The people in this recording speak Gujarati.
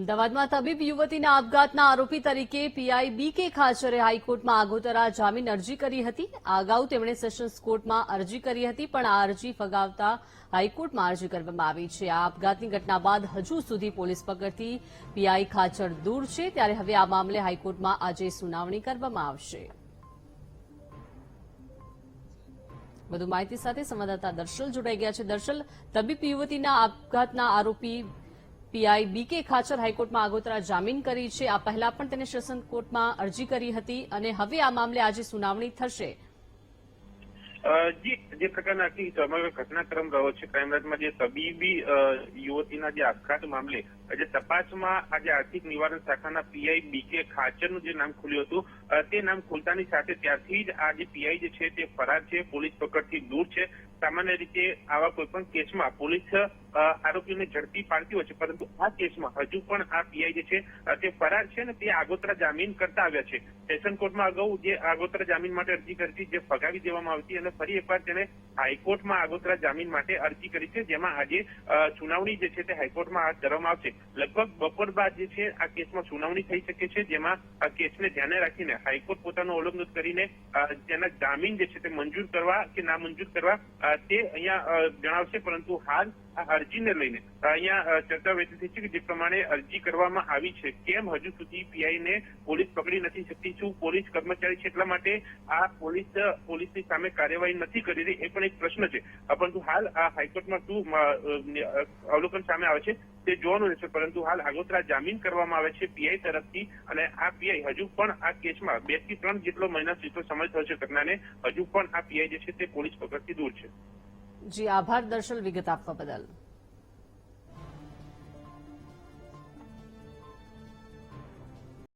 અમદાવાદમાં તબીબ યુવતીના આપઘાતના આરોપી તરીકે પીઆઈ બીકે ખાચરે હાઈકોર્ટમાં આગોતરા જામીન અરજી કરી હતી. આ અગાઉ તેમણે સેશન્સ કોર્ટમાં અરજી કરી હતી, પણ આ અરજી ફગાવતા હાઈકોર્ટમાં અરજી કરવામાં આવી છે. આ આપઘાતની ઘટના બાદ હજુ સુધી પોલીસ પકડથી પીઆઈ ખાચર દૂર છે, ત્યારે હવે આ મામલે હાઈકોર્ટમાં આજે સુનાવણી કરવામાં આવશે. વધુ માહિતી સાથે સંવાદદાતા દર્શલ જોડાઈ ગયા છે. દર્શલ, તબીબ યુવતીના આપઘાતના આરોપી પીઆઈ બીકે ખાચર હાઈકોર્ટમાં આગોતરા જામીન કરી છે. આ પહેલા પણ તેને સેશન્સ કોર્ટમાં અરજી કરી હતી અને હવે આ મામલે આજે સુનાવણી થશે. જી, જે પ્રકારના આખી સમગ્ર ઘટનાક્રમ રહ્યો છે ક્રાઇમ બ્રાન્ચમાં, જે તબીબી યુવતીના જે આપઘાત મામલે જે તપાસમાં આજે આર્થિક નિવારણ શાખાના પીઆઈ બીકે ખાચરનું જે નામ ખુલ્યું હતું, તે નામ ખુલતાની સાથે ત્યારથી જ આ જે પીઆઈ જે છે તે ફરાર છે, પોલીસ પકડથી દૂર છે. સામાન્ય રીતે આવા કોઈ પણ કેસમાં પોલીસ આરોપીઓને ઝડપી પાડતી હોય છે, પરંતુ આ કેસમાં હજુ પણ આ પીઆઈ જે છે તે ફરાર છે ને તે આગોતરા જામીન કરતા આવ્યા છે. સેશન કોર્ટમાં અગાઉ જે આગોતરા જામીન માટે અરજી કરી હતી, જે ફગાવી દેવામાં આવતી, અને ફરી એકવાર તેને હાઈકોર્ટમાં આગોતરા જામીન માટે અરજી કરી છે, જેમાં આજે સુનાવણી જે છે તે હાઈકોર્ટમાં હાથ ધરવામાં આવશે. લગભગ બપોર બાદ જે છે આ કેસમાં સુનાવણી થઈ શકે છે, જેમાં આ કેસને ધ્યાને રાખીને હાઈકોર્ટ પોતાનું અવલોકન કરીને તેના જામીન જે છે તે મંજૂર કરવા કે ના મંજૂર કરવા તે અહીંયા જણાવશે. પરંતુ હાલ આ અરજીને લઈને અહીંયા ચર્ચા વહેતી થઈ છે કે જે પ્રમાણે અરજી કરવામાં આવી છે, કેમ હજુ સુધી પીઆઈને પોલીસ પકડી નથી શકતી? શું પોલીસ કર્મચારી છે એટલા માટે આ પોલીસની સામે કાર્યવાહી નથી કરી રહી? એ પણ એક પ્રશ્ન છે. પરંતુ હાલ આ હાઈકોર્ટમાં શું અવલોકન સામે આવે છે તે જોવાનું રહેશે. પરંતુ હાલ આગોતરા જામીન કરવામાં આવે છે પીઆઈ તરફથી, અને આ પીઆઈ હજુ પણ આ કેસમાં 2 થી 3 જેટલો મહિના જેટલો સમય થયો છે ઘટનાને, હજુ પણ આ પીઆઈ જે છે તે પોલીસ પકડથી દૂર છે. જી, આભાર દર્શલ વિગત આપવા બદલ.